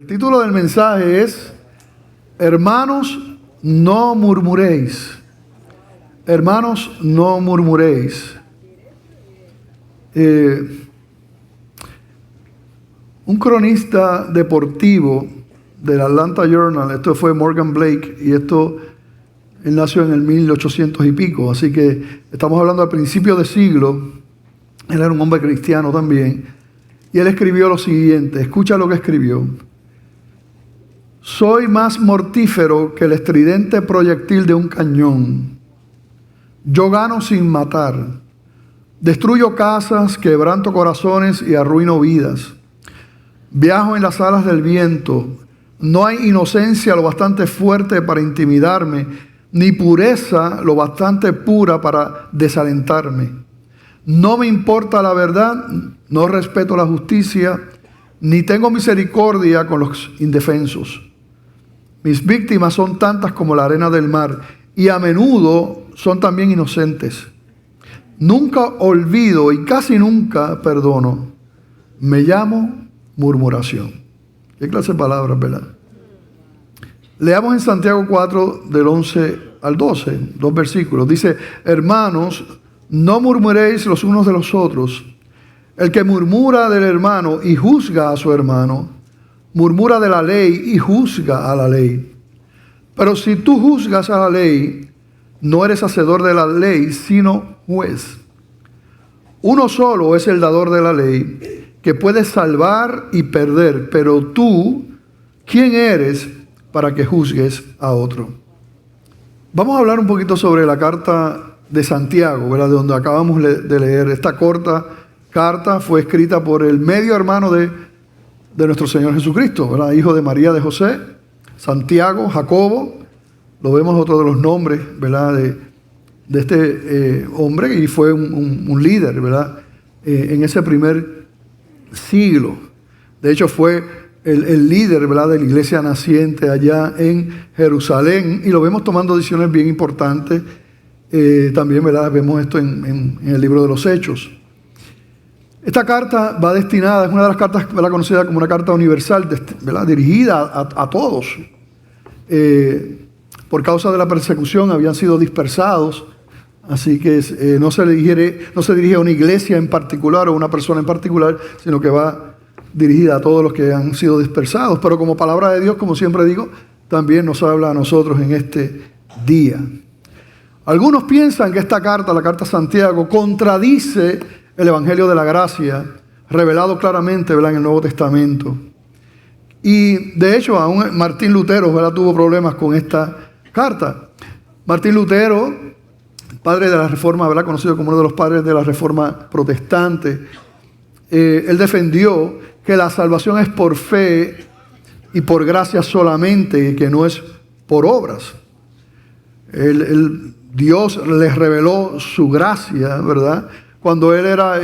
El título del mensaje es: Hermanos, no murmuréis. Hermanos, no murmuréis. Un cronista deportivo del Atlanta Journal, esto fue Morgan Blake, y él nació en el 1800 y pico, así que estamos hablando al principio de siglo. Él era un hombre cristiano también, y él escribió lo siguiente, escucha lo que escribió: soy más mortífero que el estridente proyectil de un cañón. Yo gano sin matar. Destruyo casas, quebranto corazones y arruino vidas. Viajo en las alas del viento. No hay inocencia lo bastante fuerte para intimidarme, ni pureza lo bastante pura para desalentarme. No me importa la verdad, no respeto la justicia, ni tengo misericordia con los indefensos. Mis víctimas son tantas como la arena del mar, y a menudo son también inocentes. Nunca olvido y casi nunca perdono. Me llamo murmuración. ¿Qué clase de palabras, verdad? Leamos en Santiago 4, del 11 al 12, 2 versículos. Dice: hermanos, no murmuréis los unos de los otros. El que murmura del hermano y juzga a su hermano, murmura de la ley y juzga a la ley. Pero si tú juzgas a la ley, no eres hacedor de la ley, sino juez. Uno solo es el dador de la ley, que puede salvar y perder. Pero tú, ¿quién eres para que juzgues a otro? Vamos a hablar un poquito sobre la carta de Santiago, ¿verdad? De donde acabamos de leer. Esta corta carta fue escrita por el medio hermano de nuestro Señor Jesucristo, ¿verdad? Hijo de María de José, Santiago, Jacobo. Lo vemos otro de los nombres, ¿verdad? De este hombre, y fue un líder, ¿verdad? En ese primer siglo. De hecho, fue el líder, ¿verdad? De la iglesia naciente allá en Jerusalén, y lo vemos tomando decisiones bien importantes. También, ¿verdad? Vemos esto en el libro de los Hechos. Esta carta va destinada, es una de las cartas, ¿verdad?, conocida como una carta universal, ¿verdad?, dirigida a todos. Por causa de la persecución habían sido dispersados, así que no se dirige a una iglesia en particular o a una persona en particular, sino que va dirigida a todos los que han sido dispersados. Pero como palabra de Dios, como siempre digo, también nos habla a nosotros en este día. Algunos piensan que esta carta, la carta a Santiago, contradice el Evangelio de la Gracia, revelado claramente, ¿verdad?, en el Nuevo Testamento. Y de hecho, aún Martín Lutero, ¿verdad?, tuvo problemas con esta carta. Martín Lutero, padre de la Reforma, ¿verdad?, conocido como uno de los padres de la Reforma protestante, él defendió que la salvación es por fe y por gracia solamente, y que no es por obras. Dios les reveló su gracia, ¿verdad?, cuando él era,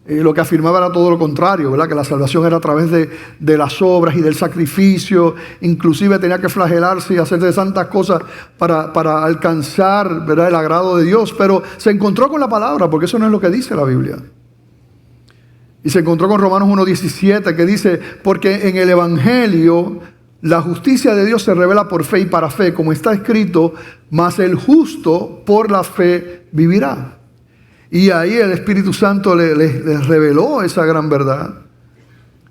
lo que afirmaba era todo lo contrario, ¿verdad? Que la salvación era a través de las obras y del sacrificio. Inclusive tenía que flagelarse y hacer de santas cosas para alcanzar, ¿verdad?, el agrado de Dios. Pero se encontró con la palabra, porque eso no es lo que dice la Biblia. Y se encontró con Romanos 1:17, que dice: porque en el Evangelio la justicia de Dios se revela por fe y para fe, como está escrito: mas el justo por la fe vivirá. Y ahí el Espíritu Santo les reveló esa gran verdad,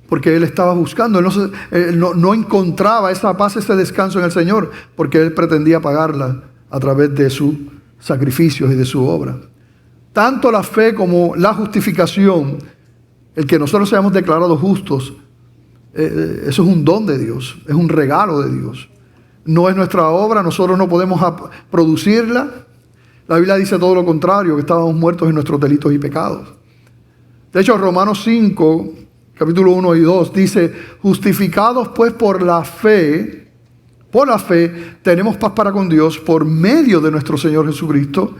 porque él estaba buscando, él no encontraba esa paz, ese descanso en el Señor, porque él pretendía pagarla a través de sus sacrificios y de su obra. Tanto la fe como la justificación, el que nosotros seamos declarados justos, eso es un don de Dios, es un regalo de Dios. No es nuestra obra, nosotros no podemos producirla. La Biblia dice todo lo contrario, que estábamos muertos en nuestros delitos y pecados. De hecho, Romanos 5, capítulo 1 y 2, dice, justificados pues por la fe, tenemos paz para con Dios por medio de nuestro Señor Jesucristo,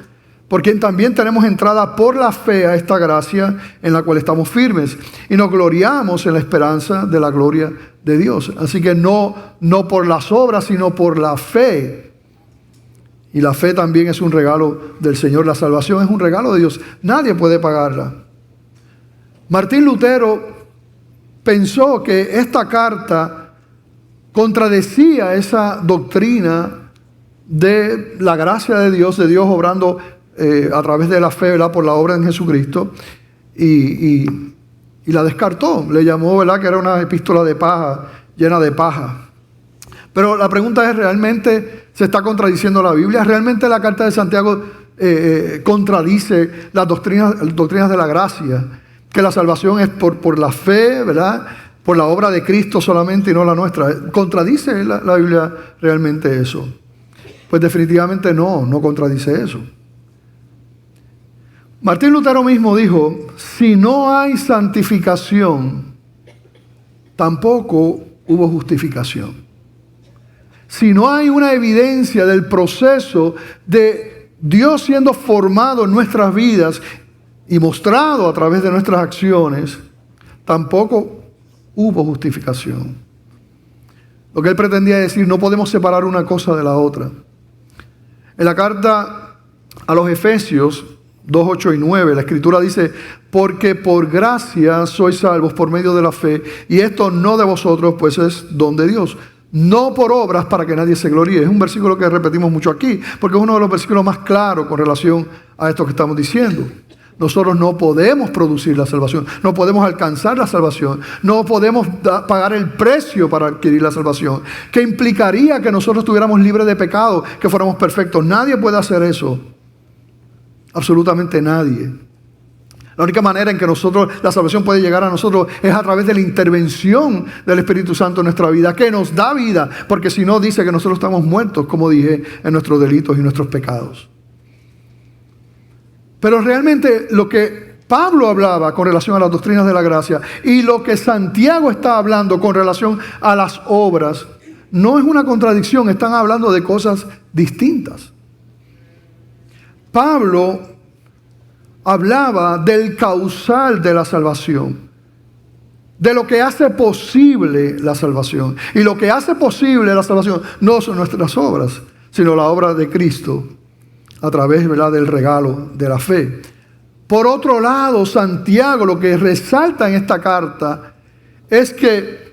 por quien también tenemos entrada por la fe a esta gracia en la cual estamos firmes y nos gloriamos en la esperanza de la gloria de Dios. Así que no por las obras, sino por la fe. Y la fe también es un regalo del Señor. La salvación es un regalo de Dios. Nadie puede pagarla. Martín Lutero pensó que esta carta contradecía esa doctrina de la gracia de Dios obrando a través de la fe, ¿verdad?, por la obra en Jesucristo, y la descartó. Le llamó, ¿verdad?, que era una epístola de paja, llena de paja. Pero la pregunta es, ¿realmente se está contradiciendo la Biblia? ¿Realmente la carta de Santiago contradice las doctrinas de la gracia? Que la salvación es por la fe, ¿verdad?, por la obra de Cristo solamente y no la nuestra. ¿Contradice la Biblia realmente eso? Pues definitivamente no contradice eso. Martín Lutero mismo dijo, si no hay santificación, tampoco hubo justificación. Si no hay una evidencia del proceso de Dios siendo formado en nuestras vidas y mostrado a través de nuestras acciones, tampoco hubo justificación. Lo que él pretendía decir, no podemos separar una cosa de la otra. En la carta a los Efesios 2, 8 y 9, la Escritura dice, porque por gracia sois salvos por medio de la fe, y esto no de vosotros, pues es don de Dios, no por obras para que nadie se gloríe. Es un versículo que repetimos mucho aquí, porque es uno de los versículos más claros con relación a esto que estamos diciendo. Nosotros no podemos producir la salvación, no podemos alcanzar la salvación, no podemos pagar el precio para adquirir la salvación, que implicaría que nosotros estuviéramos libres de pecado, que fuéramos perfectos. Nadie puede hacer eso. Absolutamente nadie. La única manera en que la salvación puede llegar a nosotros es a través de la intervención del Espíritu Santo en nuestra vida, que nos da vida, porque si no dice que nosotros estamos muertos, como dije, en nuestros delitos y nuestros pecados. Pero realmente lo que Pablo hablaba con relación a las doctrinas de la gracia y lo que Santiago está hablando con relación a las obras, no es una contradicción, están hablando de cosas distintas. Pablo hablaba del causal de la salvación, de lo que hace posible la salvación. Y lo que hace posible la salvación no son nuestras obras, sino la obra de Cristo a través, ¿verdad?, del regalo de la fe. Por otro lado, Santiago lo que resalta en esta carta es que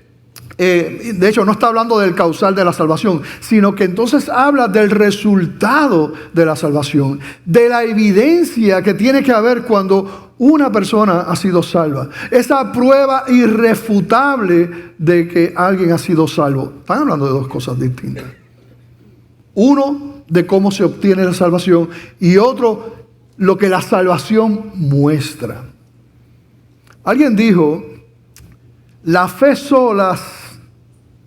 de hecho, no está hablando del causal de la salvación, sino que entonces habla del resultado de la salvación, de la evidencia que tiene que haber cuando una persona ha sido salva. Esa prueba irrefutable de que alguien ha sido salvo. Están hablando de dos cosas distintas. Uno, de cómo se obtiene la salvación, y otro, lo que la salvación muestra. Alguien dijo, la fe sola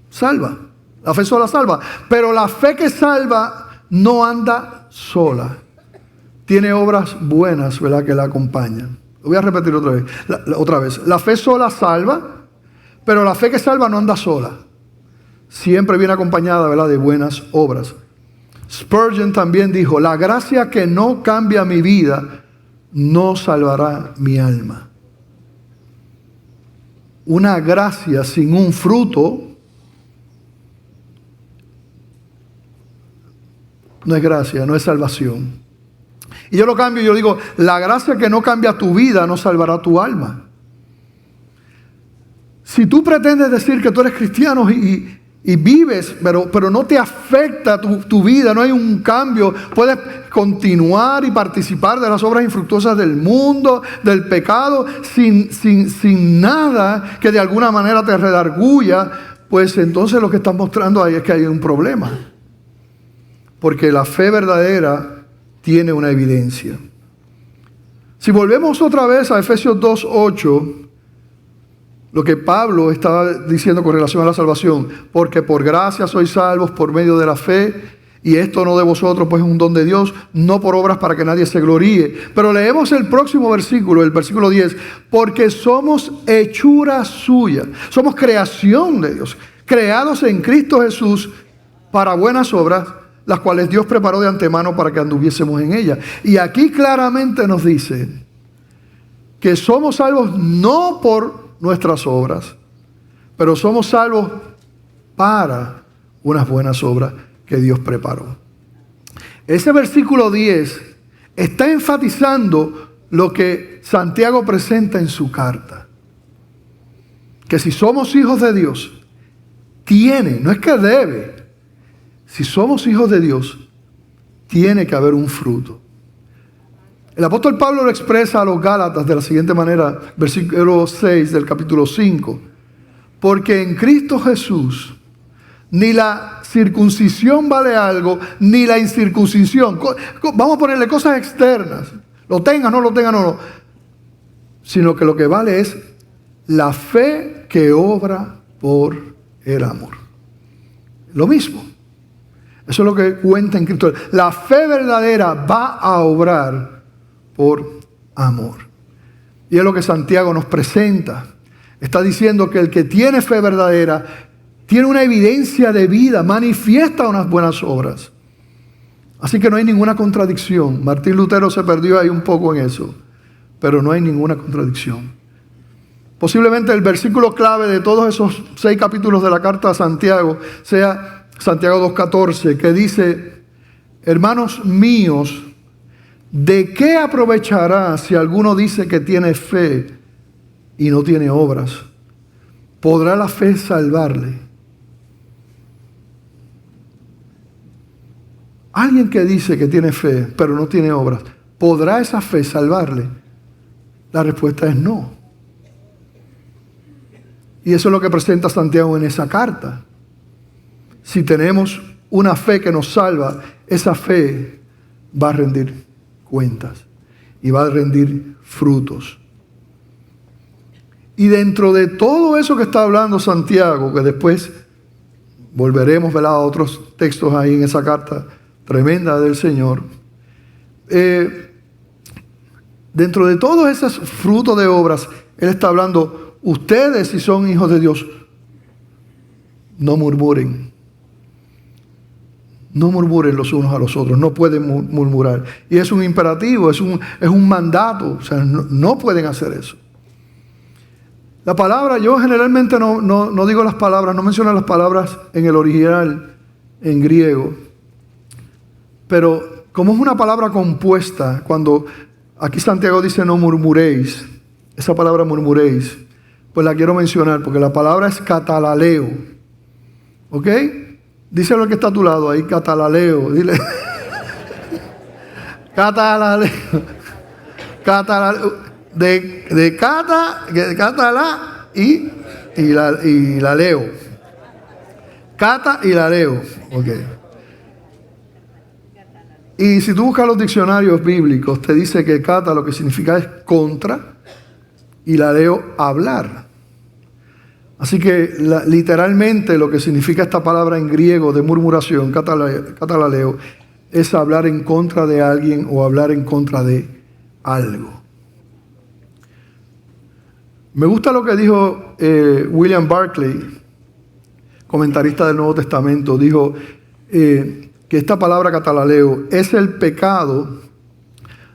salva. La fe sola salva. Pero la fe que salva no anda sola. Tiene obras buenas, ¿verdad?, que la acompañan. Lo voy a repetir otra vez. La fe sola salva, pero la fe que salva no anda sola. Siempre viene acompañada, ¿verdad?, de buenas obras. Spurgeon también dijo, la gracia que no cambia mi vida no salvará mi alma. Una gracia sin un fruto no es gracia, no es salvación. Y yo lo cambio y yo digo, la gracia que no cambia tu vida no salvará tu alma. Si tú pretendes decir que tú eres cristiano y vives, pero no te afecta tu vida, no hay un cambio, puedes continuar y participar de las obras infructuosas del mundo, del pecado, sin nada que de alguna manera te redarguya, pues entonces lo que estás mostrando ahí es que hay un problema. Porque la fe verdadera tiene una evidencia. Si volvemos otra vez a Efesios 2:8, lo que Pablo estaba diciendo con relación a la salvación, porque por gracia sois salvos por medio de la fe, Y esto no de vosotros, pues es un don de Dios, no por obras para que nadie se gloríe. Pero leemos el próximo versículo, el versículo 10. Porque somos hechura suya, somos creación de Dios, creados en Cristo Jesús para buenas obras, las cuales Dios preparó de antemano para que anduviésemos en ellas. Y aquí claramente nos dice que somos salvos no por nuestras obras, pero somos salvos para unas buenas obras que Dios preparó. Ese versículo 10 está enfatizando lo que Santiago presenta en su carta. Que si somos hijos de Dios, no es que debe, si somos hijos de Dios, tiene que haber un fruto. El apóstol Pablo lo expresa a los Gálatas de la siguiente manera, versículo 6 del capítulo 5. Porque en Cristo Jesús ni la circuncisión vale algo, ni la incircuncisión. Vamos a ponerle cosas externas. Lo tengas, no lo tengas, no. Sino que lo que vale es la fe que obra por el amor. Lo mismo. Eso es lo que cuenta en Cristo. La fe verdadera va a obrar por amor. Y es lo que Santiago nos presenta. Está diciendo que el que tiene fe verdadera tiene una evidencia de vida, manifiesta unas buenas obras. Así que no hay ninguna contradicción. Martín Lutero se perdió ahí un poco en eso, pero no hay ninguna contradicción. Posiblemente el versículo clave de todos esos 6 capítulos de la carta a Santiago sea Santiago 2:14, que dice: hermanos míos, ¿de qué aprovechará si alguno dice que tiene fe y no tiene obras? ¿Podrá la fe salvarle? Alguien que dice que tiene fe, pero no tiene obras, ¿podrá esa fe salvarle? La respuesta es no. Y eso es lo que presenta Santiago en esa carta. Si tenemos una fe que nos salva, esa fe va a rendir cuentas y va a rendir frutos. Y dentro de todo eso que está hablando Santiago, que después volveremos, ¿verdad?, a otros textos ahí en esa carta tremenda del Señor, dentro de todos esos frutos de obras, Él está hablando: ustedes, si son hijos de Dios, no murmuren. No murmuren los unos a los otros, no pueden murmurar. Y es un imperativo, es un mandato, o sea, no pueden hacer eso. La palabra, yo generalmente no digo las palabras, no menciono las palabras en el original, en griego. Pero como es una palabra compuesta, cuando aquí Santiago dice no murmuréis, esa palabra murmuréis, pues la quiero mencionar porque la palabra es catalaleo. ¿Ok? Díselo al que está a tu lado ahí, catalaleo. Dile. Catalaleo. Catalaleo. De catala y la leo. Cata y la leo. Ok. Y si tú buscas los diccionarios bíblicos, te dice que cata lo que significa es contra y la leo hablar. Así que literalmente lo que significa esta palabra en griego de murmuración, catalaleo, es hablar en contra de alguien o hablar en contra de algo. Me gusta lo que dijo William Barclay, comentarista del Nuevo Testamento. Dijo que esta palabra catalaleo es el pecado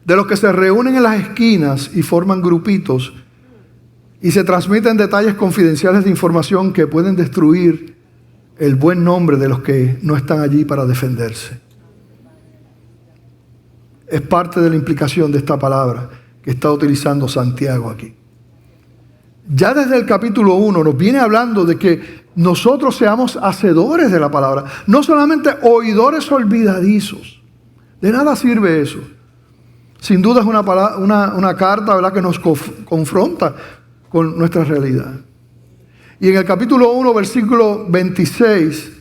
de los que se reúnen en las esquinas y forman grupitos y se transmiten detalles confidenciales de información que pueden destruir el buen nombre de los que no están allí para defenderse. Es parte de la implicación de esta palabra que está utilizando Santiago aquí. Ya desde el capítulo 1 nos viene hablando de que nosotros seamos hacedores de la palabra, no solamente oidores olvidadizos. De nada sirve eso. Sin duda es una carta, ¿verdad?, que nos confronta con nuestra realidad. Y en el capítulo 1, versículo 26,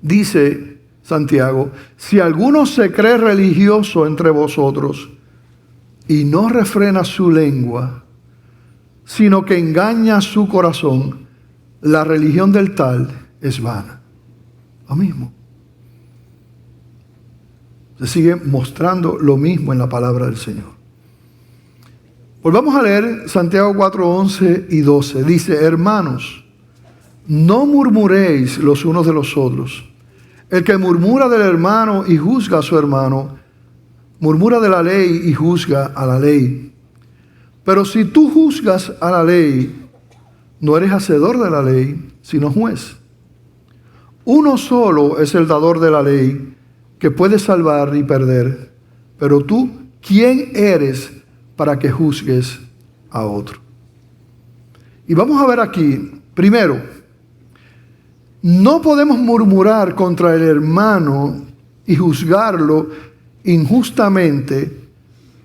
dice Santiago: si alguno se cree religioso entre vosotros y no refrena su lengua, sino que engaña su corazón, la religión del tal es vana. Lo mismo. Se sigue mostrando lo mismo en la palabra del Señor. Volvamos a leer Santiago 4, 11 y 12. Dice: hermanos, no murmuréis los unos de los otros. El que murmura del hermano y juzga a su hermano, murmura de la ley y juzga a la ley. Pero si tú juzgas a la ley, no eres hacedor de la ley, sino juez. Uno solo es el dador de la ley, que puede salvar y perder. Pero tú, ¿quién eres para que juzgues a otro? Y vamos a ver aquí, primero, no podemos murmurar contra el hermano y juzgarlo injustamente,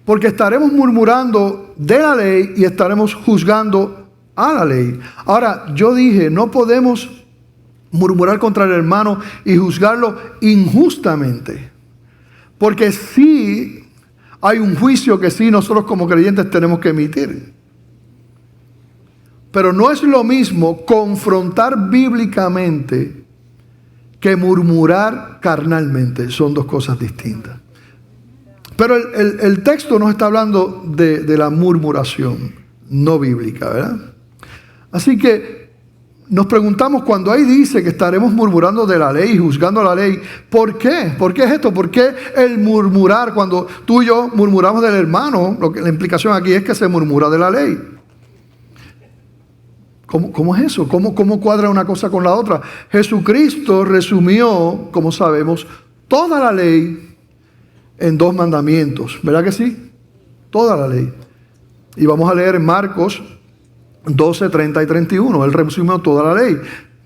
porque estaremos murmurando de la ley y estaremos juzgando a la ley. Ahora, yo dije, no podemos murmurar contra el hermano y juzgarlo injustamente, porque sí hay un juicio que sí nosotros como creyentes tenemos que emitir. Pero no es lo mismo confrontar bíblicamente que murmurar carnalmente. Son dos cosas distintas. Pero el texto nos está hablando de la murmuración no bíblica, ¿verdad? Así que nos preguntamos, cuando ahí dice que estaremos murmurando de la ley, juzgando la ley, ¿por qué? ¿Por qué es esto? ¿Por qué el murmurar cuando tú y yo murmuramos del hermano? La implicación aquí es que se murmura de la ley. ¿Cómo es eso? ¿Cómo cuadra una cosa con la otra? Jesucristo resumió, como sabemos, toda la ley en 2 mandamientos. ¿Verdad que sí? Toda la ley. Y vamos a leer en Marcos 12, 30 y 31. Él resumió toda la ley.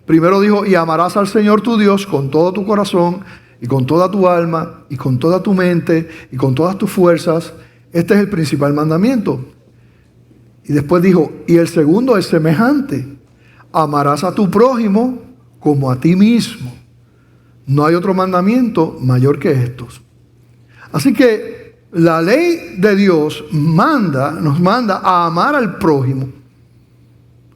Primero dijo: y amarás al Señor tu Dios con todo tu corazón, y con toda tu alma, y con toda tu mente, y con todas tus fuerzas. Este es el principal mandamiento. Y después dijo: y el segundo es semejante: amarás a tu prójimo como a ti mismo. No hay otro mandamiento mayor que estos. Así que la ley de Dios nos manda a amar al prójimo.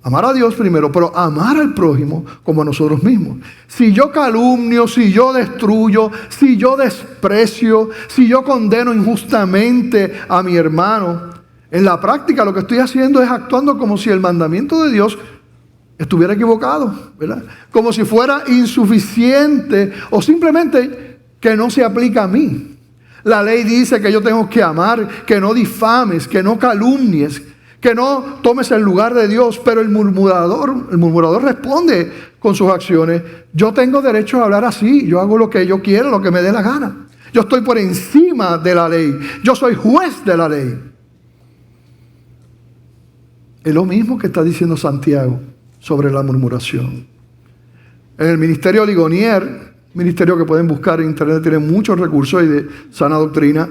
Amar a Dios primero, pero amar al prójimo como a nosotros mismos. Si yo calumnio, si yo destruyo, si yo desprecio, si yo condeno injustamente a mi hermano, en la práctica lo que estoy haciendo es actuando como si el mandamiento de Dios estuviera equivocado, ¿verdad? Como si fuera insuficiente o simplemente que no se aplica a mí. La ley dice que yo tengo que amar, que no difames, que no calumnies, que no tomes el lugar de Dios, pero el murmurador responde con sus acciones: yo tengo derecho a hablar así, yo hago lo que yo quiero, lo que me dé la gana. Yo estoy por encima de la ley, yo soy juez de la ley. Es lo mismo que está diciendo Santiago sobre la murmuración. En el ministerio Ligonier, ministerio que pueden buscar en internet, tiene muchos recursos y de sana doctrina,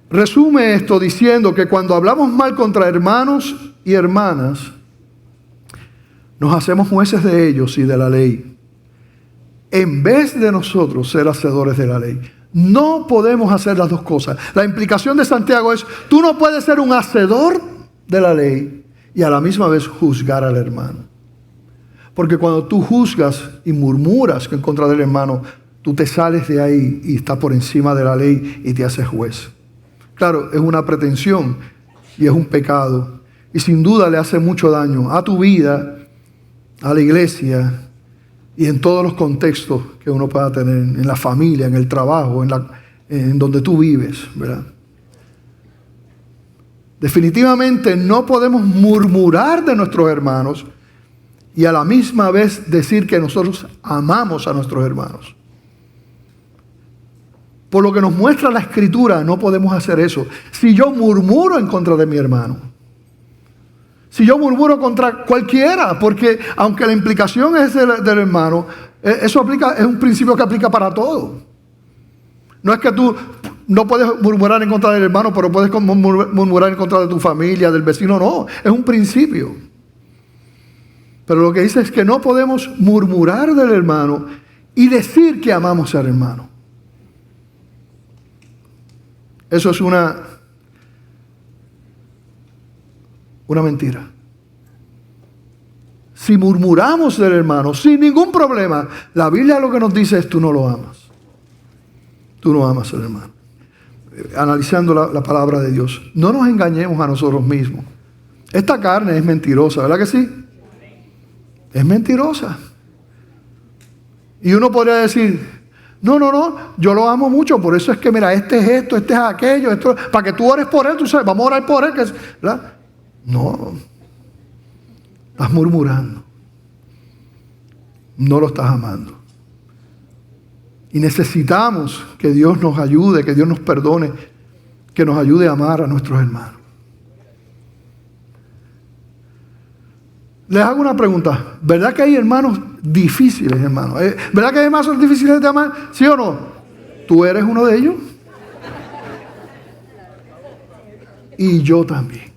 resume esto diciendo que cuando hablamos mal contra hermanos y hermanas, nos hacemos jueces de ellos y de la ley, en vez de nosotros ser hacedores de la ley. No podemos hacer las dos cosas. La implicación de Santiago es: tú no puedes ser un hacedor de la ley y a la misma vez juzgar al hermano. Porque cuando tú juzgas y murmuras en contra del hermano, tú te sales de ahí y estás por encima de la ley y te haces juez. Claro, es una pretensión y es un pecado. Y sin duda le hace mucho daño a tu vida, a la iglesia y en todos los contextos que uno pueda tener, en la familia, en el trabajo, en donde tú vives, ¿verdad? Definitivamente no podemos murmurar de nuestros hermanos y a la misma vez decir que nosotros amamos a nuestros hermanos. Por lo que nos muestra la Escritura, no podemos hacer eso. Si yo murmuro en contra de mi hermano, si yo murmuro contra cualquiera, porque aunque la implicación es del hermano, eso es un principio que aplica para todo. No es que tú no puedes murmurar en contra del hermano, pero puedes murmurar en contra de tu familia, del vecino. No, es un principio. Pero lo que dice es que no podemos murmurar del hermano y decir que amamos al hermano. Eso es una mentira. Si murmuramos del hermano sin ningún problema, la Biblia lo que nos dice es: tú no lo amas. tú no amas al hermano. Analizando la palabra de Dios, no nos engañemos a nosotros mismos. Esta carne es mentirosa, ¿verdad que sí? Es mentirosa. Y uno podría decir, no, yo lo amo mucho, por eso es que mira, este es esto, este es aquello, esto, para que tú ores por él, tú sabes, vamos a orar por él, ¿verdad? No, estás murmurando, no lo estás amando. Y necesitamos que Dios nos ayude, que Dios nos perdone, que nos ayude a amar a nuestros hermanos. Les hago una pregunta. ¿Verdad que hay hermanos difíciles, hermanos? ¿Verdad que hay hermanos difíciles de amar? ¿Sí o no? ¿Tú eres uno de ellos? Y yo también.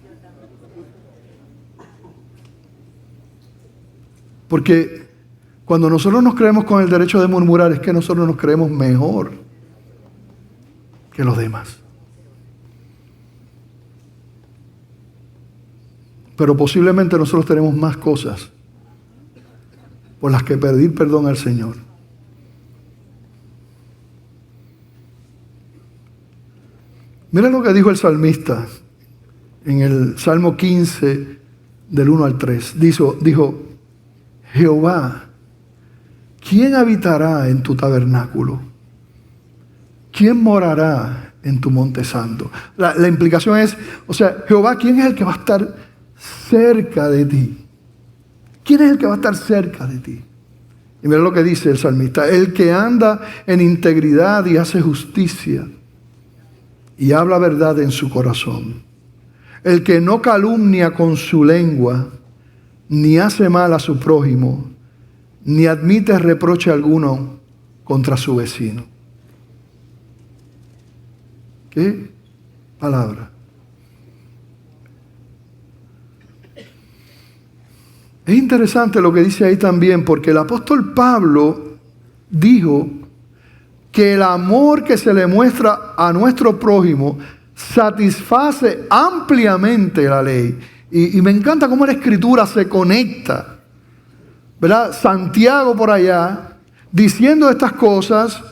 Porque cuando nosotros nos creemos con el derecho de murmurar, es que nosotros nos creemos mejor que los demás. Pero posiblemente nosotros tenemos más cosas por las que pedir perdón al Señor. Miren lo que dijo el salmista en el Salmo 15, del 1 al 3. Dijo, Jehová, ¿quién habitará en tu tabernáculo? ¿Quién morará en tu monte santo? La implicación es, Jehová, ¿quién es el que va a estar cerca de ti? ¿Quién es el que va a estar cerca de ti? Y mira lo que dice el salmista: el que anda en integridad y hace justicia y habla verdad en su corazón, el que no calumnia con su lengua, ni hace mal a su prójimo, ni admite reproche alguno contra su vecino. ¿Qué palabra? Es interesante lo que dice ahí también, porque el apóstol Pablo dijo que el amor que se le muestra a nuestro prójimo satisface ampliamente la ley. Y me encanta cómo la Escritura se conecta, ¿verdad? Santiago por allá, diciendo estas cosas,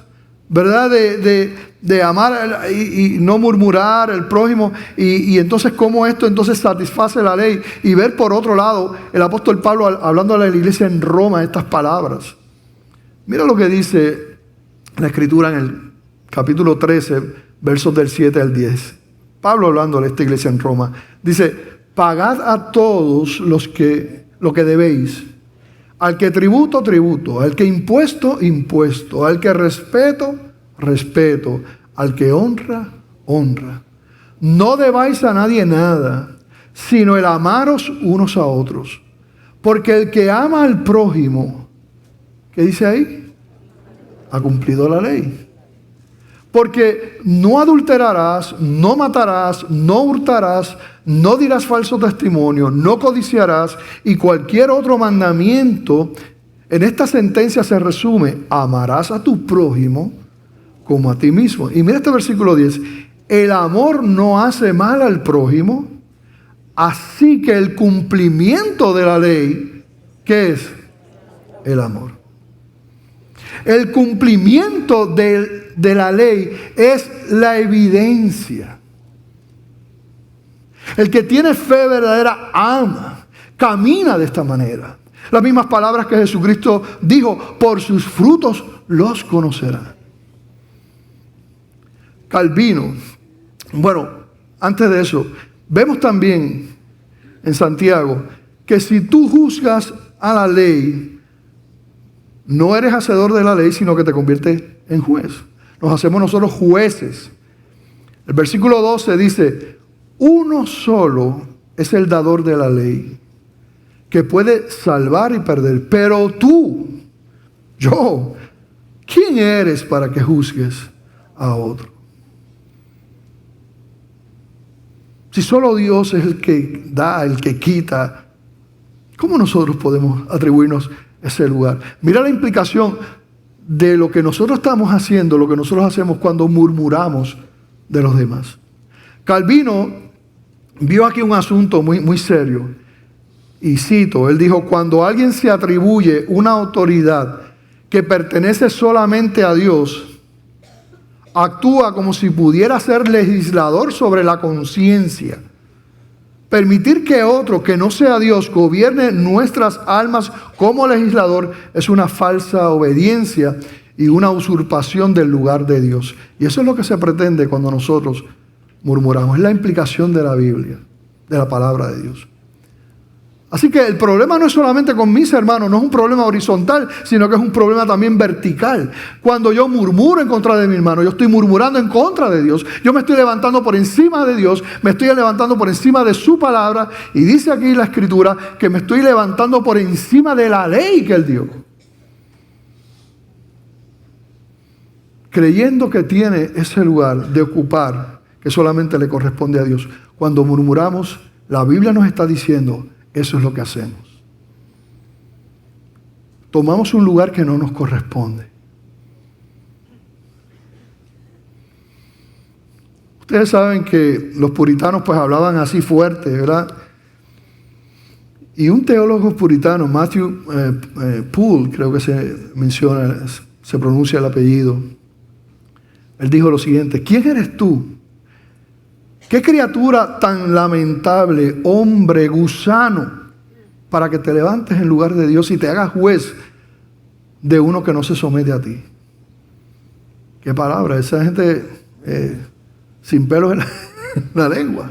¿verdad? De amar y no murmurar el prójimo, y entonces cómo esto entonces satisface la ley, y ver por otro lado el apóstol Pablo hablando a la iglesia en Roma estas palabras. Mira lo que dice la Escritura en el capítulo 13, versos del 7 al 10. Pablo hablando a esta iglesia en Roma, dice: pagad a todos lo que debéis, al que tributo, tributo, al que impuesto, impuesto, al que respeto, respeto, al que honra, honra. No debáis a nadie nada, sino el amaros unos a otros. Porque el que ama al prójimo, ¿qué dice ahí? Ha cumplido la ley. Porque no adulterarás, no matarás, no hurtarás, no dirás falso testimonio, no codiciarás, y cualquier otro mandamiento. En esta sentencia se resume: amarás a tu prójimo como a ti mismo. Y mira este versículo 10. El amor no hace mal al prójimo, así que el cumplimiento de la ley, ¿qué es? El amor. El cumplimiento de la ley es la evidencia. El que tiene fe verdadera ama, camina de esta manera. Las mismas palabras que Jesucristo dijo: por sus frutos los conocerán. Calvino. Bueno, antes de eso, vemos también en Santiago que si tú juzgas a la ley, no eres hacedor de la ley, sino que te conviertes en juez. Nos hacemos nosotros jueces. El versículo 12 dice: uno solo es el dador de la ley, que puede salvar y perder. Pero tú, yo, ¿quién eres para que juzgues a otro? Si solo Dios es el que da, el que quita, ¿cómo nosotros podemos atribuirnos ese lugar? Mira la implicación de lo que nosotros estamos haciendo, lo que nosotros hacemos cuando murmuramos de los demás. Calvino vio aquí un asunto muy, muy serio. Y cito, él dijo: cuando alguien se atribuye una autoridad que pertenece solamente a Dios, actúa como si pudiera ser legislador sobre la conciencia. Permitir que otro que no sea Dios gobierne nuestras almas como legislador es una falsa obediencia y una usurpación del lugar de Dios. Y eso es lo que se pretende cuando nosotros murmuramos. Es la implicación de la Biblia, de la palabra de Dios. Así que el problema no es solamente con mis hermanos, no es un problema horizontal, sino que es un problema también vertical. Cuando yo murmuro en contra de mi hermano, yo estoy murmurando en contra de Dios. Yo me estoy levantando por encima de Dios, me estoy levantando por encima de su palabra. Y dice aquí la Escritura que me estoy levantando por encima de la ley que Él dio. Creyendo que tiene ese lugar de ocupar que solamente le corresponde a Dios. Cuando murmuramos, la Biblia nos está diciendo, eso es lo que hacemos. Tomamos un lugar que no nos corresponde. Ustedes saben que los puritanos pues hablaban así fuerte, ¿verdad? Y un teólogo puritano, Matthew Poole, creo que se menciona, se pronuncia el apellido. Él dijo lo siguiente: ¿quién eres tú? ¿Qué criatura tan lamentable, hombre, gusano, para que te levantes en lugar de Dios y te hagas juez de uno que no se somete a ti? Qué palabra, esa gente sin pelos en la lengua.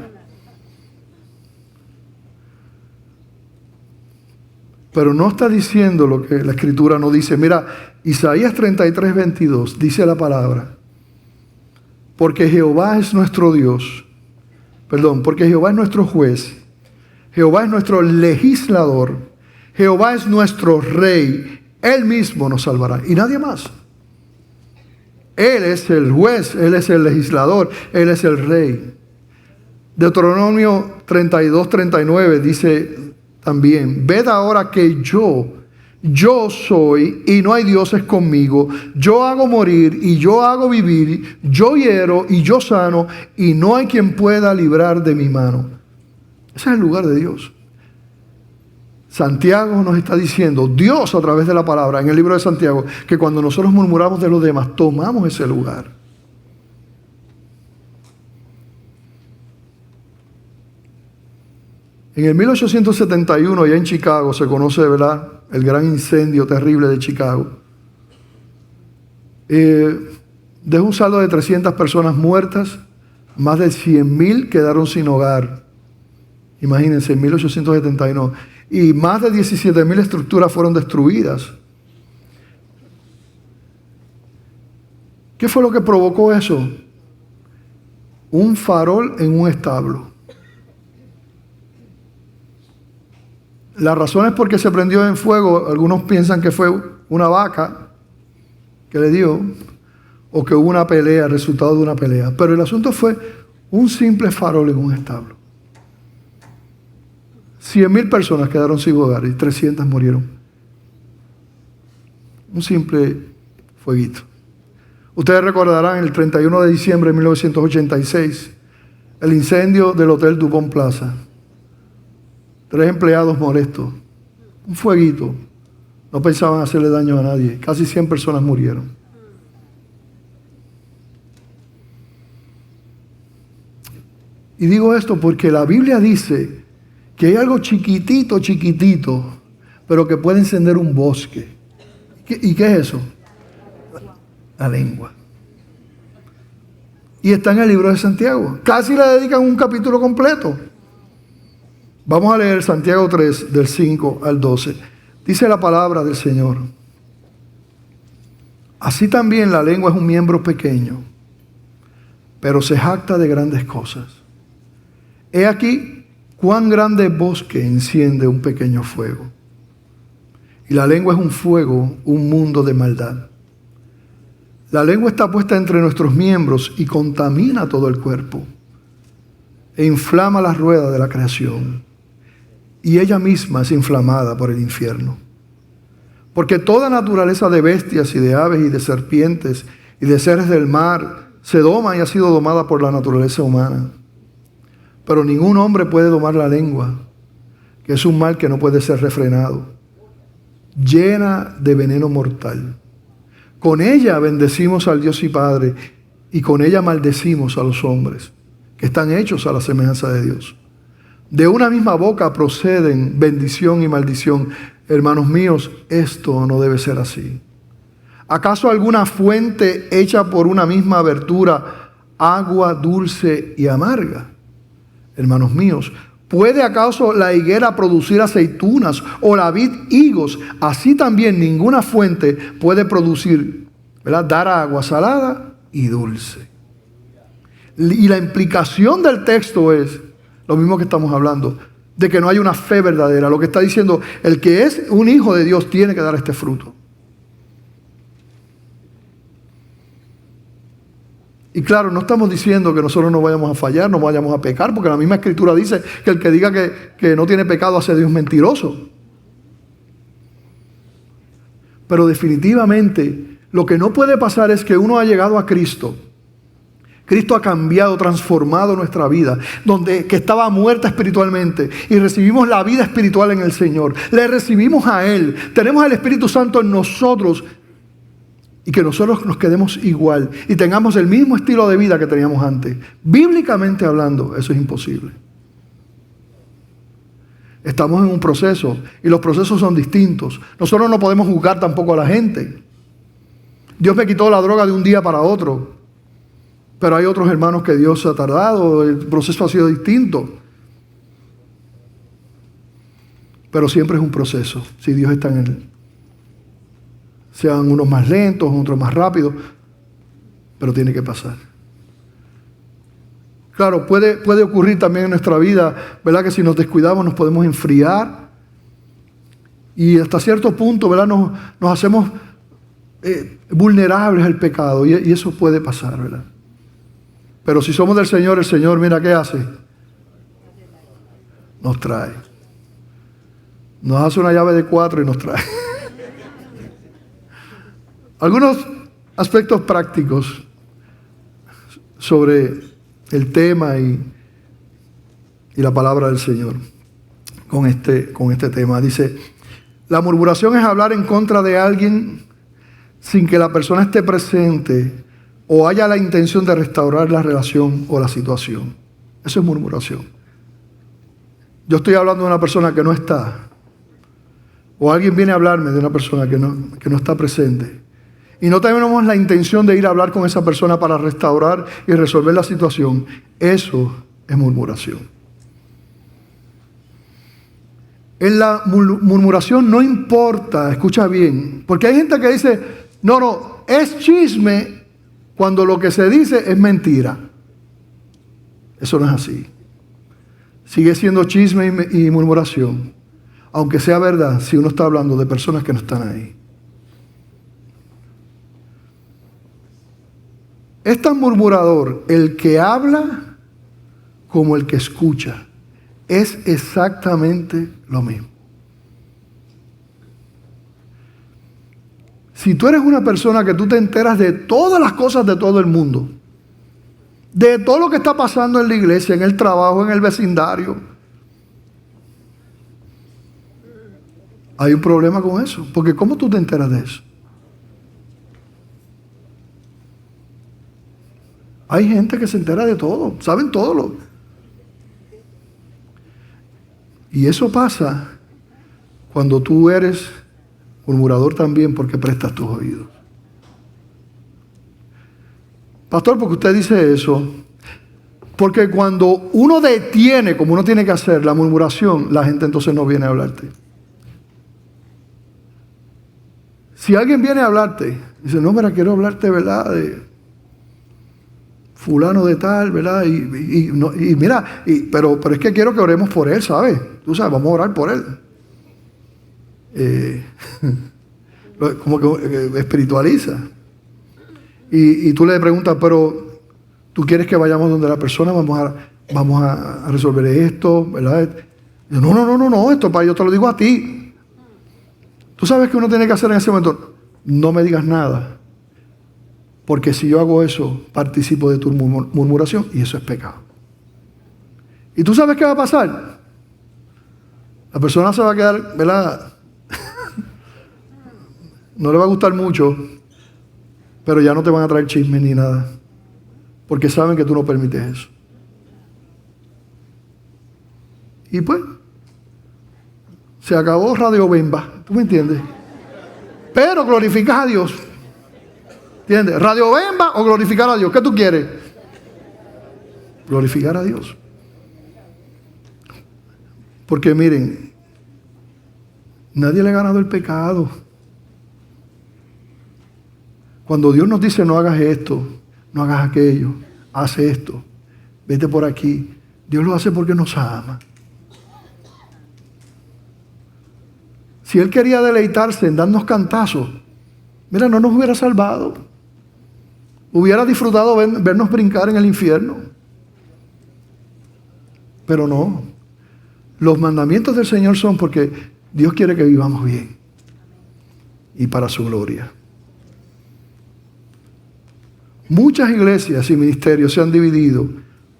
Pero no está diciendo lo que la Escritura no dice. Mira, Isaías 33:22 dice la palabra: porque Jehová es nuestro Dios. Porque Jehová es nuestro juez, Jehová es nuestro legislador, Jehová es nuestro rey, Él mismo nos salvará y nadie más. Él es el juez, Él es el legislador, Él es el rey. Deuteronomio 32:39 dice también: ved ahora que yo soy y no hay dioses conmigo. Yo hago morir y yo hago vivir. Yo hiero y yo sano y no hay quien pueda librar de mi mano. Ese es el lugar de Dios. Santiago nos está diciendo, Dios a través de la palabra en el libro de Santiago, que cuando nosotros murmuramos de los demás, tomamos ese lugar. En el 1871, allá en Chicago, se conoce, ¿verdad?, el gran incendio terrible de Chicago. Dejó un saldo de 300 personas muertas, más de 100,000 quedaron sin hogar. Imagínense, en 1871. Y más de 17,000 estructuras fueron destruidas. ¿Qué fue lo que provocó eso? Un farol en un establo. La razón es porque se prendió en fuego. Algunos piensan que fue una vaca que le dio, o que hubo una pelea, resultado de una pelea. Pero el asunto fue un simple farol en un establo. 100,000 personas quedaron sin hogar y 300 murieron. Un simple fueguito. Ustedes recordarán el 31 de diciembre de 1986, el incendio del Hotel Dupont Plaza. 3 empleados molestos. Un fueguito. No pensaban hacerle daño a nadie. Casi 100 personas murieron. Y digo esto porque la Biblia dice que hay algo chiquitito, pero que puede encender un bosque. ¿Y qué es eso? La lengua. Y está en el libro de Santiago. Casi le dedican un capítulo completo. Vamos a leer Santiago 3, del 5 al 12. Dice la palabra del Señor: así también la lengua es un miembro pequeño, pero se jacta de grandes cosas. He aquí cuán grande bosque enciende un pequeño fuego. Y la lengua es un fuego, un mundo de maldad. La lengua está puesta entre nuestros miembros y contamina todo el cuerpo e inflama la rueda de la creación. Y ella misma es inflamada por el infierno. Porque toda naturaleza de bestias y de aves y de serpientes y de seres del mar se doma y ha sido domada por la naturaleza humana. Pero ningún hombre puede domar la lengua, que es un mal que no puede ser refrenado, llena de veneno mortal. Con ella bendecimos al Dios y Padre, y con ella maldecimos a los hombres, que están hechos a la semejanza de Dios. De una misma boca proceden bendición y maldición. Hermanos míos, esto no debe ser así. ¿Acaso alguna fuente hecha por una misma abertura, agua dulce y amarga? Hermanos míos, ¿puede acaso la higuera producir aceitunas o la vid higos? Así también ninguna fuente puede producir, ¿verdad?, dar agua salada y dulce. Y la implicación del texto es lo mismo que estamos hablando, de que no hay una fe verdadera. Lo que está diciendo, el que es un hijo de Dios tiene que dar este fruto. Y claro, no estamos diciendo que nosotros no vayamos a fallar, no vayamos a pecar, porque la misma Escritura dice que el que diga que no tiene pecado hace de Dios mentiroso. Pero definitivamente lo que no puede pasar es que uno ha llegado a Cristo. Cristo ha cambiado, transformado nuestra vida, que estaba muerta espiritualmente, y recibimos la vida espiritual en el Señor. Le recibimos a Él, tenemos el Espíritu Santo en nosotros, y que nosotros nos quedemos igual y tengamos el mismo estilo de vida que teníamos antes. Bíblicamente hablando, eso es imposible. Estamos en un proceso y los procesos son distintos. Nosotros no podemos juzgar tampoco a la gente. Dios me quitó la droga de un día para otro, pero hay otros hermanos que Dios ha tardado, el proceso ha sido distinto. Pero siempre es un proceso, si Dios está en él. Sean unos más lentos, otros más rápidos, pero tiene que pasar. Claro, puede ocurrir también en nuestra vida, ¿verdad?, que si nos descuidamos nos podemos enfriar y hasta cierto punto, ¿verdad?, nos hacemos vulnerables al pecado, y eso puede pasar, ¿verdad? Pero si somos del Señor, el Señor, mira qué hace. Nos trae. Nos hace una llave de 4 y nos trae. Algunos aspectos prácticos sobre el tema y la palabra del Señor con este tema. Dice, la murmuración es hablar en contra de alguien sin que la persona esté presente o haya la intención de restaurar la relación o la situación. Eso es murmuración. Yo estoy hablando de una persona que no está, o alguien viene a hablarme de una persona que no está presente, y no tenemos la intención de ir a hablar con esa persona para restaurar y resolver la situación. Eso es murmuración. En la murmuración no importa, escucha bien, porque hay gente que dice, no, es chisme cuando lo que se dice es mentira. Eso no es así. Sigue siendo chisme y murmuración, aunque sea verdad si uno está hablando de personas que no están ahí. Es tan murmurador el que habla como el que escucha. Es exactamente lo mismo. Si tú eres una persona que tú te enteras de todas las cosas de todo el mundo, de todo lo que está pasando en la iglesia, en el trabajo, en el vecindario, hay un problema con eso. Porque ¿cómo tú te enteras de eso? Hay gente que se entera de todo, saben todo. Y eso pasa cuando tú eres murmurador también, porque prestas tus oídos. Pastor, porque usted dice eso, porque cuando uno detiene, como uno tiene que hacer, la murmuración, la gente entonces no viene a hablarte. Si alguien viene a hablarte, dice, no, mira, quiero hablarte, ¿verdad?, de fulano de tal, ¿verdad? Y mira, pero es que quiero que oremos por él, ¿sabes? Tú sabes, vamos a orar por él. Como que espiritualiza. Y tú le preguntas, pero ¿tú quieres que vayamos donde la persona? Vamos a resolver esto, ¿verdad? No, esto para yo te lo digo a ti. ¿Tú sabes qué uno tiene que hacer en ese momento? No me digas nada. Porque si yo hago eso, participo de tu murmuración y eso es pecado. ¿Y tú sabes qué va a pasar? La persona se va a quedar, ¿verdad? No le va a gustar mucho, pero ya no te van a traer chisme ni nada. porque saben que tú no permites eso. Y pues, se acabó Radio Bemba, ¿tú me entiendes? Pero glorificas a Dios. ¿Entiendes? Radio Bemba o glorificar a Dios. ¿Qué tú quieres? Glorificar a Dios. Porque miren, nadie le ha ganado el pecado. Cuando Dios nos dice no hagas esto, no hagas aquello, haz esto, vete por aquí, Dios lo hace porque nos ama. Si Él quería deleitarse en darnos cantazos, mira, no nos hubiera salvado. Hubiera disfrutado vernos brincar en el infierno. Pero no. Los mandamientos del Señor son porque Dios quiere que vivamos bien. Y para su gloria. Muchas iglesias y ministerios se han dividido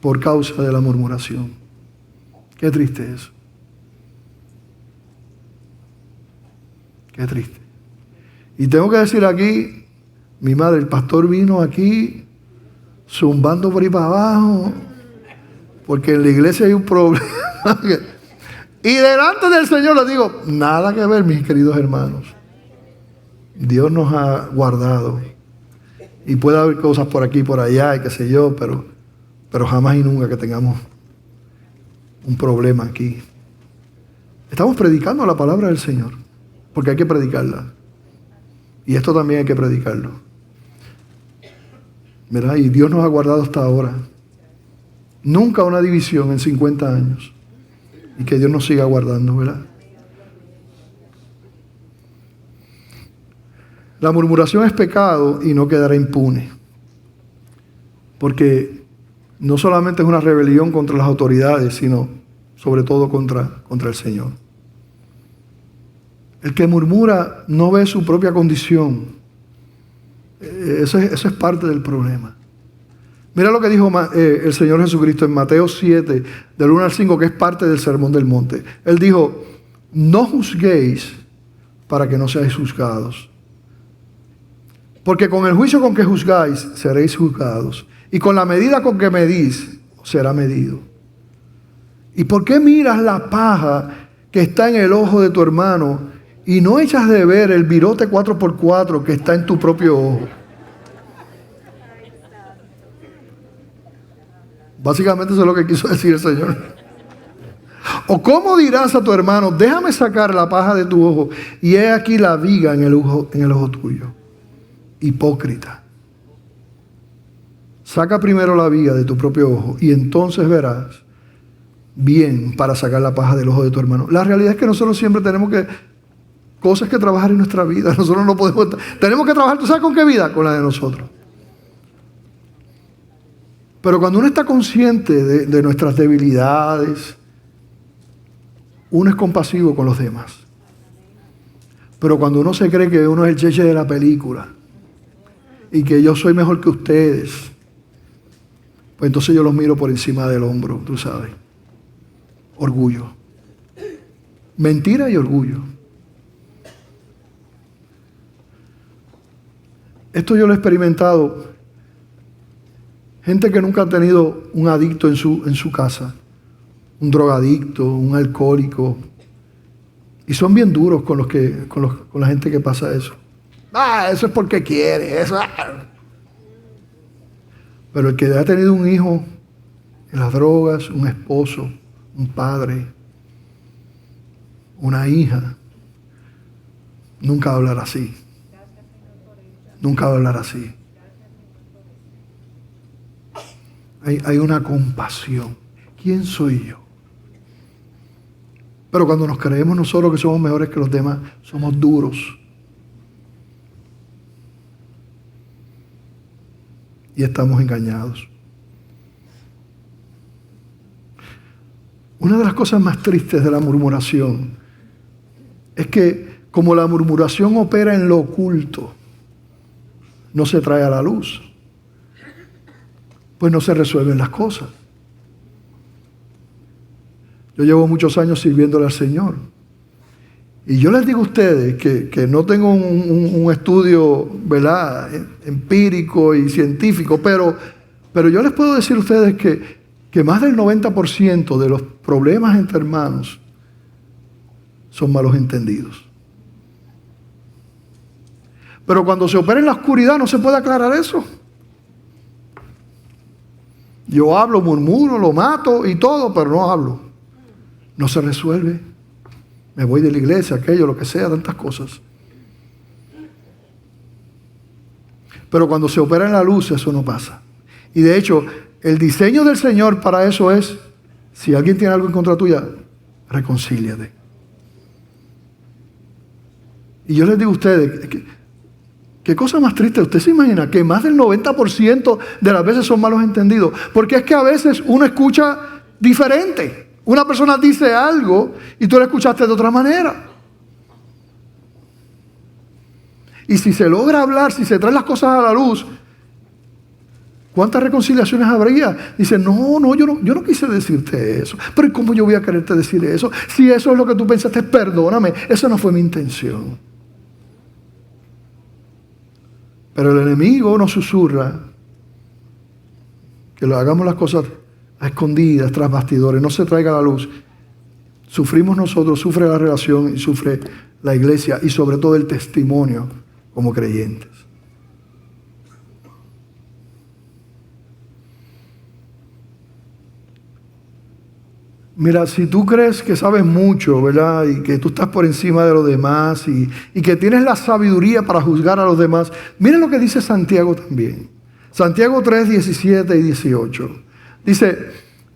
por causa de la murmuración. Qué triste eso. Qué triste. Y tengo que decir aquí, mi madre, el pastor vino aquí zumbando por ahí para abajo, porque en la iglesia hay un problema. Y delante del Señor le digo, nada que ver, mis queridos hermanos. Dios nos ha guardado. Y puede haber cosas por aquí y por allá, y qué sé yo, pero jamás y nunca que tengamos un problema aquí. Estamos predicando la palabra del Señor, porque hay que predicarla. Y esto también hay que predicarlo. ¿Verdad? Y Dios nos ha guardado hasta ahora. Nunca una división en 50 años. Y que Dios nos siga guardando, ¿verdad? La murmuración es pecado y no quedará impune. Porque no solamente es una rebelión contra las autoridades, sino sobre todo contra el Señor. El que murmura no ve su propia condición. Eso es parte del problema. Mira lo que dijo el Señor Jesucristo en Mateo 7, del 1 al 5, que es parte del Sermón del Monte. Él dijo, no juzguéis para que no seáis juzgados. Porque con el juicio con que juzgáis, seréis juzgados. Y con la medida con que medís, será medido. ¿Y por qué miras la paja que está en el ojo de tu hermano y no echas de ver el virote 4x4 que está en tu propio ojo? Básicamente eso es lo que quiso decir el Señor. ¿O cómo dirás a tu hermano, déjame sacar la paja de tu ojo y he aquí la viga en el ojo tuyo? Hipócrita. Saca primero la viga de tu propio ojo y entonces verás bien para sacar la paja del ojo de tu hermano. La realidad es que nosotros siempre tenemos cosas que trabajar en nuestra vida. Nosotros no podemos. Tenemos que trabajar, ¿tú sabes con qué vida? Con la de nosotros. Pero cuando uno está consciente de nuestras debilidades, uno es compasivo con los demás. Pero cuando uno se cree que uno es el cheche de la película y que yo soy mejor que ustedes, pues entonces yo los miro por encima del hombro, tú sabes. Orgullo. Mentira y orgullo. Esto yo lo he experimentado. Gente que nunca ha tenido un adicto en su casa, un drogadicto, un alcohólico, y son bien duros con la gente que pasa eso. Eso es porque quiere, eso. Pero el que ha tenido un hijo en las drogas, un esposo, un padre, una hija, nunca va a hablar así. Nunca va a hablar así. Hay una compasión. ¿Quién soy yo? Pero cuando nos creemos nosotros que somos mejores que los demás, somos duros. Y estamos engañados. Una de las cosas más tristes de la murmuración es que como la murmuración opera en lo oculto, no se trae a la luz, pues no se resuelven las cosas. Yo llevo muchos años sirviéndole al Señor. Y yo les digo a ustedes que no tengo un estudio, ¿verdad?, empírico y científico, pero Pero yo les puedo decir a ustedes que más del 90% de los problemas entre hermanos son malos entendidos. Pero cuando se opera en la oscuridad no se puede aclarar eso. Yo hablo, murmuro, lo mato y todo, pero no hablo. No se resuelve. Me voy de la iglesia, aquello, lo que sea, tantas cosas. Pero cuando se opera en la luz, eso no pasa. Y de hecho, el diseño del Señor para eso es, si alguien tiene algo en contra tuya, reconcíliate. Y yo les digo a ustedes, ¿qué cosa más triste? ¿Usted se imagina que más del 90% de las veces son malos entendidos? Porque es que a veces uno escucha diferente. Una persona dice algo y tú lo escuchaste de otra manera. Y si se logra hablar, si se traen las cosas a la luz, ¿cuántas reconciliaciones habría? Dice, no, yo no quise decirte eso. Pero ¿cómo yo voy a quererte decir eso? Si eso es lo que tú pensaste, perdóname. Esa no fue mi intención. Pero el enemigo nos susurra que hagamos las cosas a escondidas, tras bastidores, no se traiga a la luz. Sufrimos nosotros, sufre la relación y sufre la iglesia y sobre todo el testimonio como creyentes. Mira, si tú crees que sabes mucho, ¿verdad? Y que tú estás por encima de los demás y que tienes la sabiduría para juzgar a los demás, mira lo que dice Santiago también. Santiago 3, 17 y 18. Dice,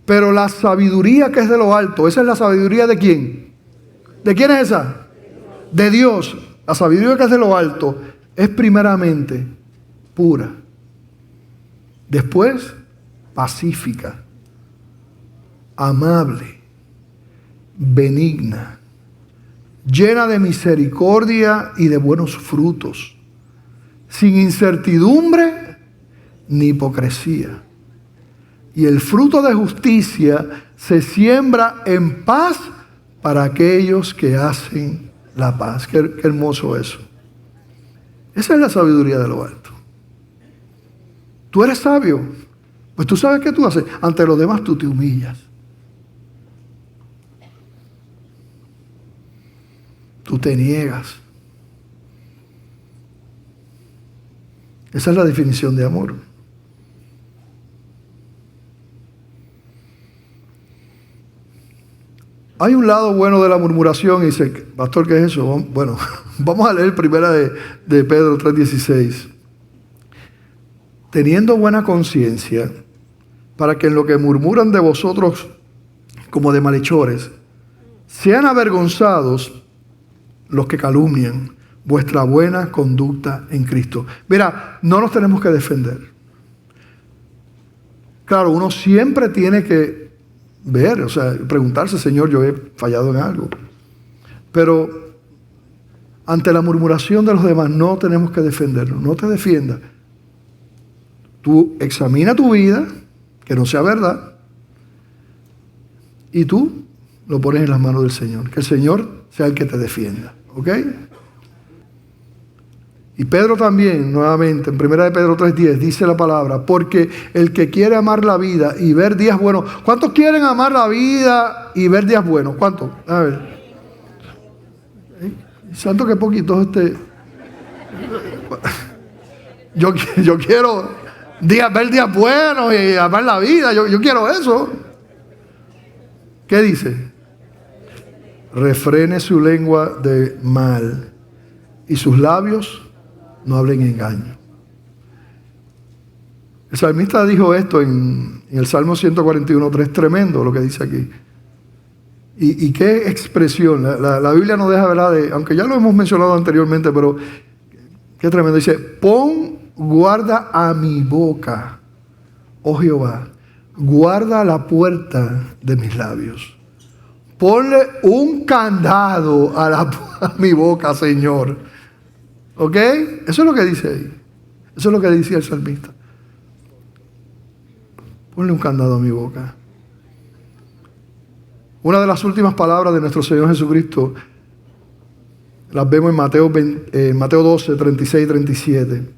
pero la sabiduría que es de lo alto, ¿esa es la sabiduría de quién? ¿De quién es esa? De Dios. La sabiduría que es de lo alto es primeramente pura. Después, pacífica, amable, benigna, llena de misericordia y de buenos frutos, sin incertidumbre ni hipocresía. Y el fruto de justicia se siembra en paz para aquellos que hacen la paz. Qué hermoso eso. Esa es la sabiduría de lo alto. Tú eres sabio. Pues tú sabes qué tú haces. Ante los demás tú te humillas. Tú te niegas. Esa es la definición de amor. Hay un lado bueno de la murmuración y dice, pastor, ¿qué es eso? Bueno, vamos a leer primera de Pedro 3:16. Teniendo buena conciencia, para que en lo que murmuran de vosotros como de malhechores, sean avergonzados los que calumnian vuestra buena conducta en Cristo. Mira, no nos tenemos que defender. Claro, uno siempre tiene que ver, o sea, preguntarse, Señor, yo he fallado en algo. Pero ante la murmuración de los demás no tenemos que defendernos. No te defiendas. Tú examina tu vida, que no sea verdad, y tú lo pones en las manos del Señor. Que el Señor sea el que te defienda. ¿Ok? Y Pedro también, nuevamente, en 1 de Pedro 3:10, dice la palabra, porque el que quiere amar la vida y ver días buenos. ¿Cuántos quieren amar la vida y ver días buenos? ¿Cuántos? A ver. Santo que poquitos Yo quiero ver días buenos y amar la vida. Yo quiero eso. ¿Qué dice? Refrene su lengua de mal y sus labios no hablen engaño. El salmista dijo esto en el Salmo 141:3, tremendo lo que dice aquí. Y qué expresión. La Biblia no deja, ¿verdad? Aunque ya lo hemos mencionado anteriormente, pero qué tremendo. Dice, pon guarda a mi boca, oh Jehová, guarda la puerta de mis labios. Ponle un candado a mi boca, Señor. ¿Ok? Eso es lo que dice ahí. Eso es lo que decía el salmista. Ponle un candado a mi boca. Una de las últimas palabras de nuestro Señor Jesucristo las vemos en Mateo 12, 36 y 37.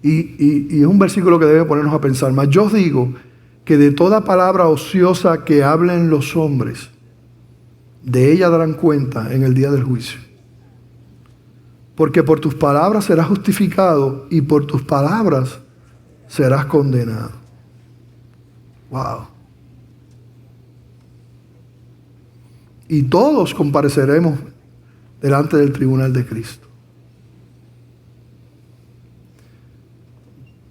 Y es un versículo que debe ponernos a pensar. Mas yo os digo que de toda palabra ociosa que hablen los hombres, de ella darán cuenta en el día del juicio. Porque por tus palabras serás justificado y por tus palabras serás condenado. Wow. Y todos compareceremos delante del tribunal de Cristo.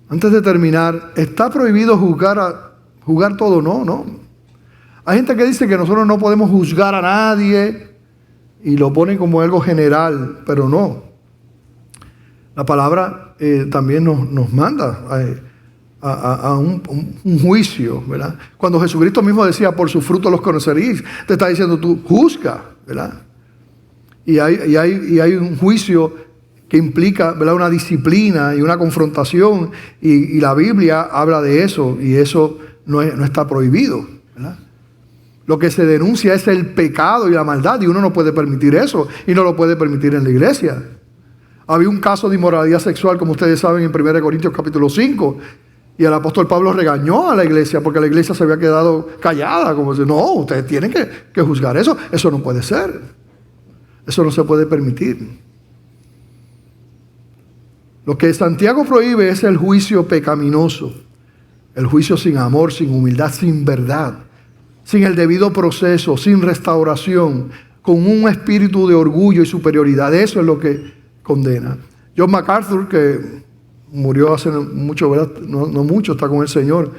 Antes de terminar, ¿está prohibido juzgar todo? No. Hay gente que dice que nosotros no podemos juzgar a nadie y lo ponen como algo general, pero no. La palabra también nos manda a un juicio, ¿verdad? Cuando Jesucristo mismo decía, por sus frutos los conoceréis, te está diciendo tú, juzga, ¿verdad? Y hay un juicio que implica, ¿verdad?, una disciplina y una confrontación, y la Biblia habla de eso, y eso no está prohibido, ¿verdad? Lo que se denuncia es el pecado y la maldad, y uno no puede permitir eso, y no lo puede permitir en la iglesia. Había un caso de inmoralidad sexual, como ustedes saben, en 1 Corintios capítulo 5, y el apóstol Pablo regañó a la iglesia, porque la iglesia se había quedado callada, como dice, no, ustedes tienen que juzgar eso no puede ser, eso no se puede permitir. Lo que Santiago prohíbe es el juicio pecaminoso, el juicio sin amor, sin humildad, sin verdad, sin el debido proceso, sin restauración, con un espíritu de orgullo y superioridad. Eso es lo que condena. John MacArthur, que murió hace mucho, ¿verdad? No mucho, está con el Señor.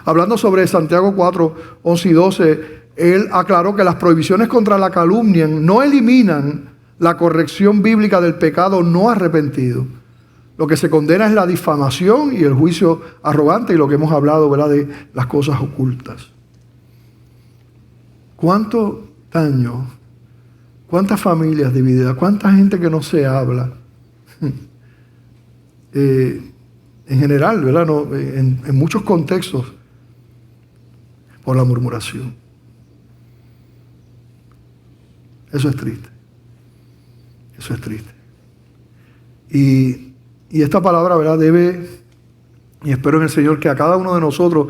Hablando sobre Santiago 4, 11 y 12, él aclaró que las prohibiciones contra la calumnia no eliminan la corrección bíblica del pecado no arrepentido. Lo que se condena es la difamación y el juicio arrogante y lo que hemos hablado, ¿verdad?, de las cosas ocultas. ¿Cuánto daño? ¿Cuántas familias divididas? ¿Cuánta gente que no se habla? En general, ¿verdad? No, en muchos contextos, por la murmuración. Eso es triste. Eso es triste. Y esta palabra, ¿verdad?, debe, y espero en el Señor que a cada uno de nosotros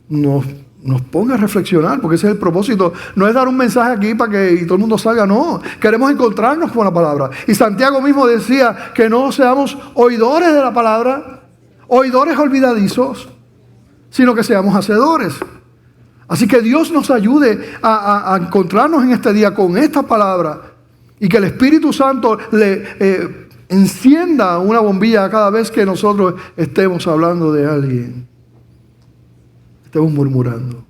nos ponga a reflexionar, porque ese es el propósito. No es dar un mensaje aquí para que todo el mundo salga, no. Queremos encontrarnos con la palabra. Y Santiago mismo decía que no seamos oidores de la palabra, oidores olvidadizos, sino que seamos hacedores. Así que Dios nos ayude a encontrarnos en este día con esta palabra y que el Espíritu Santo le encienda una bombilla cada vez que nosotros estemos hablando de alguien, estemos murmurando,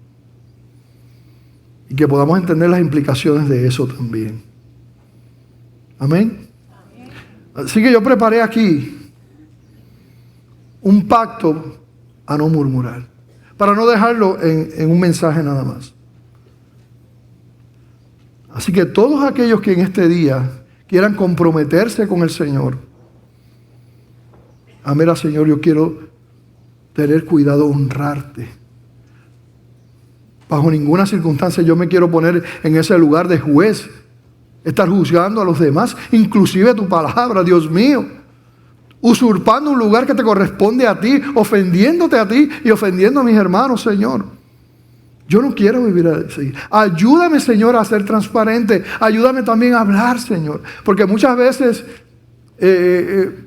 y que podamos entender las implicaciones de eso también. Amén. Así que yo preparé aquí un pacto a no murmurar, para no dejarlo en un mensaje nada más. Así que todos aquellos que en este día quieran comprometerse con el Señor, mira, Señor, yo quiero tener cuidado, honrarte. Bajo ninguna circunstancia yo me quiero poner en ese lugar de juez, estar juzgando a los demás, inclusive tu palabra, Dios mío, usurpando un lugar que te corresponde a ti, ofendiéndote a ti y ofendiendo a mis hermanos, Señor. Yo no quiero vivir así. Ayúdame, Señor, a ser transparente. Ayúdame también a hablar, Señor. Porque muchas veces el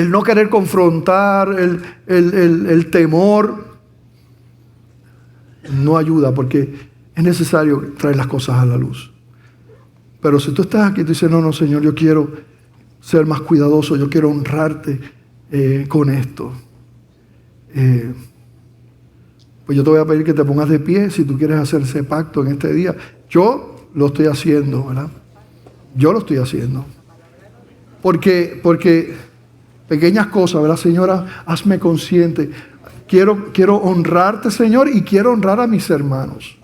no querer confrontar, el temor, no ayuda, porque es necesario traer las cosas a la luz. Pero si tú estás aquí y tú dices, no, Señor, yo quiero ser más cuidadoso, yo quiero honrarte con esto. Pues yo te voy a pedir que te pongas de pie si tú quieres hacer ese pacto en este día. Yo lo estoy haciendo, ¿verdad? Yo lo estoy haciendo. Porque pequeñas cosas, ¿verdad, Señora? Hazme consciente. Quiero honrarte, Señor, y quiero honrar a mis hermanos.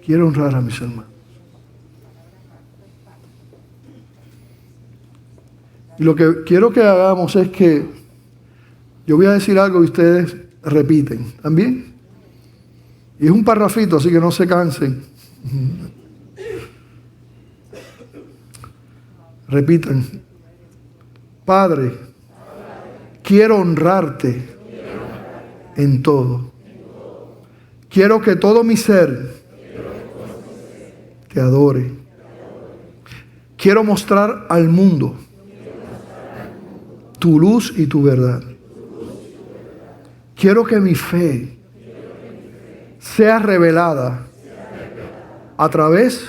Quiero honrar a mis hermanos. Y lo que quiero que hagamos es que yo voy a decir algo y ustedes repiten. ¿También? Y es un parrafito, así que no se cansen. Repitan. Padre, quiero honrarte en todo. Quiero que todo mi ser te adore. Quiero mostrar al mundo tu luz y tu verdad. Quiero que mi fe sea revelada a través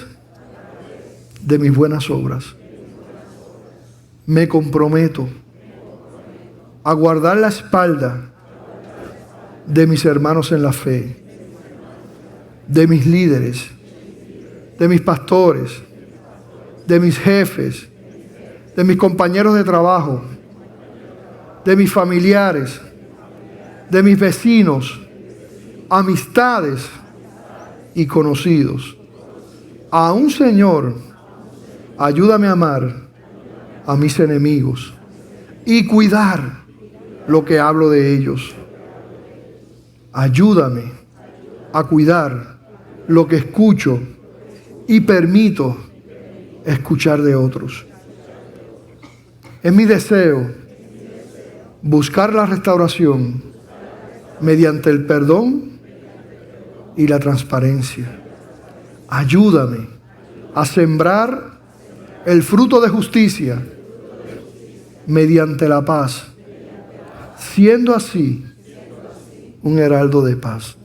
de mis buenas obras. Me comprometo a guardar la espalda de mis hermanos en la fe, de mis líderes, de mis pastores, de mis jefes, de mis compañeros de trabajo, de mis familiares, de mis vecinos, amistades y conocidos. Aún, Señor, ayúdame a amar a mis enemigos y cuidar lo que hablo de ellos. Ayúdame a cuidar lo que escucho y permito escuchar de otros. Es mi deseo buscar la restauración mediante el perdón y la transparencia. Ayúdame a sembrar el fruto de justicia mediante la paz, siendo así un heraldo de paz.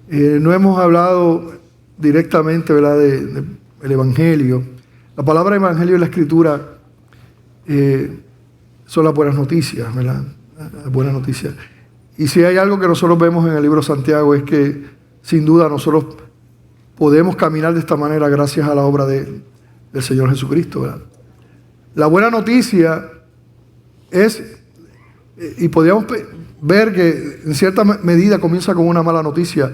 No hemos hablado directamente, ¿verdad?, del Evangelio. La palabra Evangelio y la Escritura son las buenas noticias, ¿verdad? Las buenas noticias. Y si hay algo que nosotros vemos en el libro de Santiago es que sin duda nosotros podemos caminar de esta manera gracias a la obra del Señor Jesucristo, ¿verdad? La buena noticia es, y podríamos ver que en cierta medida comienza con una mala noticia,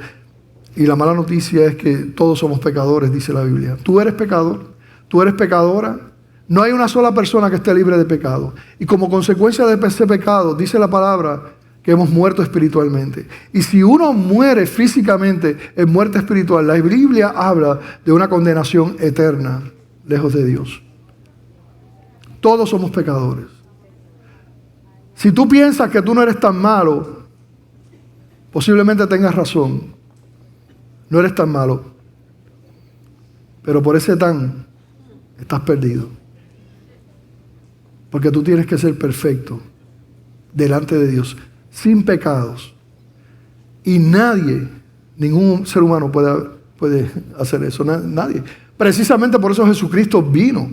y la mala noticia es que todos somos pecadores, dice la Biblia. Tú eres pecador, tú eres pecadora. No hay una sola persona que esté libre de pecado. Y como consecuencia de ese pecado, dice la palabra que hemos muerto espiritualmente. Y si uno muere físicamente en muerte espiritual, la Biblia habla de una condenación eterna, lejos de Dios. Todos somos pecadores. Si tú piensas que tú no eres tan malo, posiblemente tengas razón. No eres tan malo. Pero por ese tan estás perdido. Porque tú tienes que ser perfecto delante de Dios, sin pecados. Y nadie, ningún ser humano puede hacer eso. Nadie. Precisamente por eso Jesucristo vino.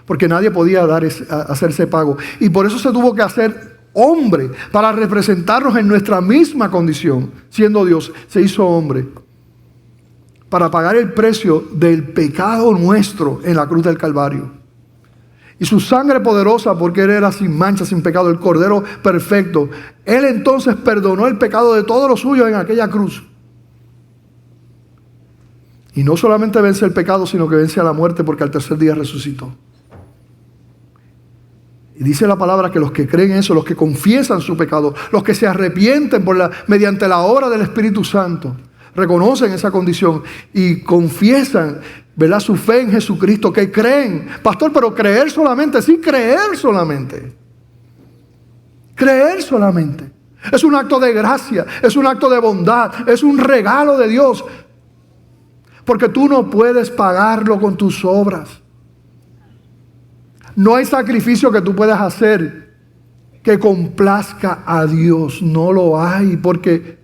Porque nadie podía hacerse pago. Y por eso se tuvo que hacer hombre, para representarnos en nuestra misma condición. Siendo Dios, se hizo hombre para pagar el precio del pecado nuestro en la cruz del Calvario. Y su sangre poderosa, porque Él era sin mancha, sin pecado, el Cordero perfecto. Él entonces perdonó el pecado de todos los suyos en aquella cruz. Y no solamente vence el pecado, sino que vence a la muerte, porque al tercer día resucitó. Y dice la palabra que los que creen eso, los que confiesan su pecado, los que se arrepienten mediante la obra del Espíritu Santo, reconocen esa condición y confiesan, ¿verdad?, su fe en Jesucristo, que creen. Pastor, pero creer solamente, sí, creer solamente. Creer solamente. Es un acto de gracia, es un acto de bondad, es un regalo de Dios. Porque tú no puedes pagarlo con tus obras. No hay sacrificio que tú puedas hacer que complazca a Dios. No lo hay, porque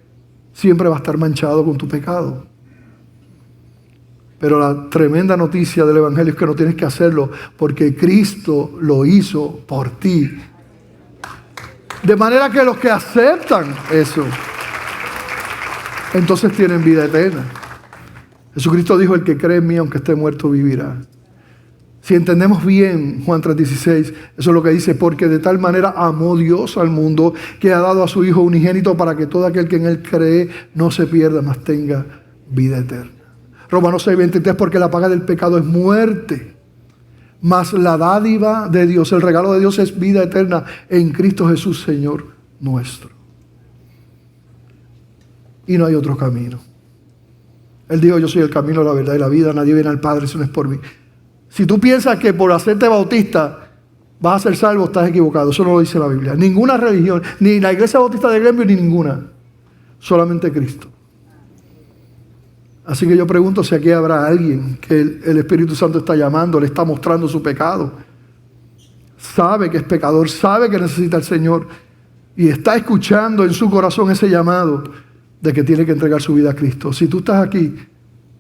siempre va a estar manchado con tu pecado. Pero la tremenda noticia del Evangelio es que no tienes que hacerlo, porque Cristo lo hizo por ti. De manera que los que aceptan eso, entonces tienen vida eterna. Jesucristo dijo: el que cree en mí, aunque esté muerto, vivirá. Si entendemos bien Juan 3:16, eso es lo que dice: porque de tal manera amó Dios al mundo, que ha dado a su Hijo unigénito, para que todo aquel que en Él cree no se pierda, mas tenga vida eterna. Romanos 6:23, porque la paga del pecado es muerte, mas la dádiva de Dios, el regalo de Dios, es vida eterna en Cristo Jesús, Señor nuestro. Y no hay otro camino. Él dijo: yo soy el camino, la verdad y la vida, nadie viene al Padre si no es por mí. Si tú piensas que por hacerte bautista vas a ser salvo, estás equivocado. Eso no lo dice la Biblia. Ninguna religión, ni la Iglesia Bautista de Gremio, ni ninguna. Solamente Cristo. Así que yo pregunto si aquí habrá alguien que el Espíritu Santo está llamando, le está mostrando su pecado. Sabe que es pecador, sabe que necesita al Señor y está escuchando en su corazón ese llamado de que tiene que entregar su vida a Cristo. Si tú estás aquí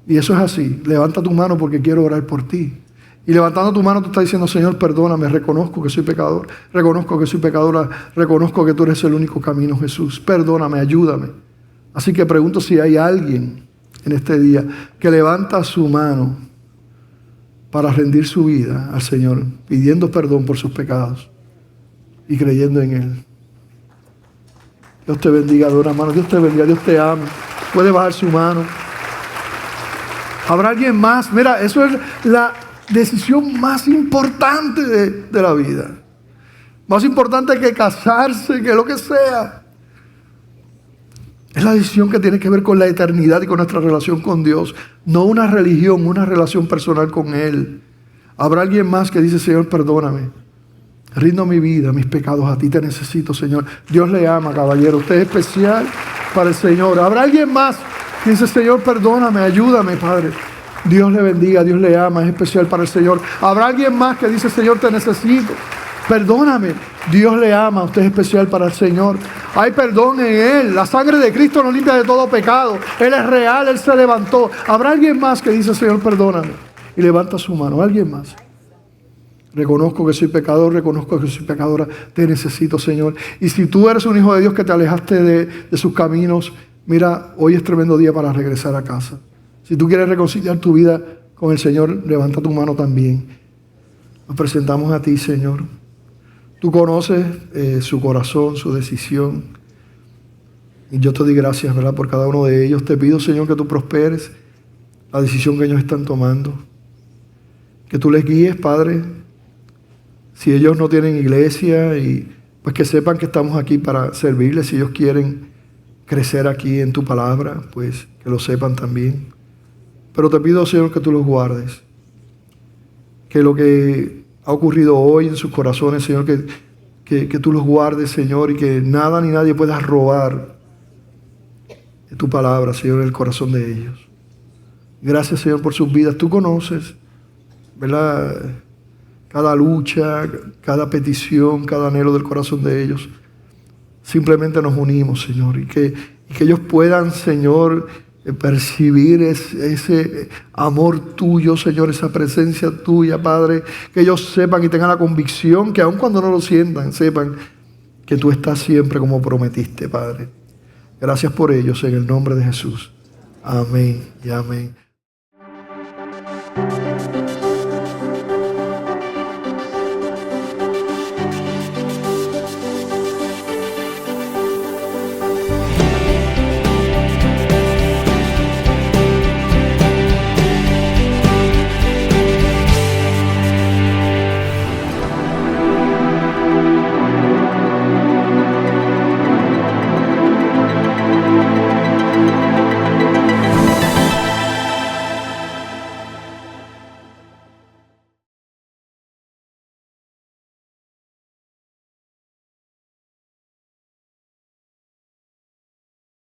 y eso es así, levanta tu mano porque quiero orar por ti. Y levantando tu mano tú estás diciendo, Señor, perdóname, reconozco que soy pecador, reconozco que soy pecadora, reconozco que tú eres el único camino, Jesús. Perdóname, ayúdame. Así que pregunto si hay alguien en este día que levanta su mano para rendir su vida al Señor, pidiendo perdón por sus pecados y creyendo en Él. Dios te bendiga, dona mano. Dios te bendiga, Dios te ama. Puede bajar su mano. ¿Habrá alguien más? Mira, eso es la decisión más importante de la vida. Más importante que casarse, que lo que sea. Es la decisión que tiene que ver con la eternidad y con nuestra relación con Dios. No una religión, una relación personal con Él. ¿Habrá alguien más que dice, Señor, perdóname? Rindo mi vida, mis pecados, a ti te necesito, Señor. Dios le ama, caballero. Usted es especial para el Señor. ¿Habrá alguien más que dice, Señor, perdóname, ayúdame, Padre? Dios le bendiga, Dios le ama, es especial para el Señor. ¿Habrá alguien más que dice, Señor, te necesito? Perdóname, Dios le ama, usted es especial para el Señor. Hay perdón en Él. La sangre de Cristo nos limpia de todo pecado. Él es real, Él se levantó. ¿Habrá alguien más que dice, Señor, perdóname? Y levanta su mano. ¿Alguien más? Reconozco que soy pecador, reconozco que soy pecadora. Te necesito, Señor. Y si tú eres un hijo de Dios que te alejaste de sus caminos, mira, hoy es tremendo día para regresar a casa. Si tú quieres reconciliar tu vida con el Señor, levanta tu mano también. Nos presentamos a ti, Señor. Tú conoces su corazón, su decisión. Y yo te doy gracias, ¿verdad?, por cada uno de ellos. Te pido, Señor, que tú prosperes la decisión que ellos están tomando. Que tú les guíes, Padre. Si ellos no tienen iglesia, y pues que sepan que estamos aquí para servirles. Si ellos quieren crecer aquí en tu palabra, pues que lo sepan también. Pero te pido, Señor, que tú los guardes. Que lo que ha ocurrido hoy en sus corazones, Señor, que tú los guardes, Señor, y que nada ni nadie pueda robar de tu palabra, Señor, en el corazón de ellos. Gracias, Señor, por sus vidas. Tú conoces, ¿verdad?, cada lucha, cada petición, cada anhelo del corazón de ellos. Simplemente nos unimos, Señor, y que ellos puedan, Señor, percibir ese amor tuyo, Señor, esa presencia tuya, Padre. Que ellos sepan y tengan la convicción que aun cuando no lo sientan, sepan que tú estás siempre como prometiste, Padre. Gracias por ellos en el nombre de Jesús. Amén y amén.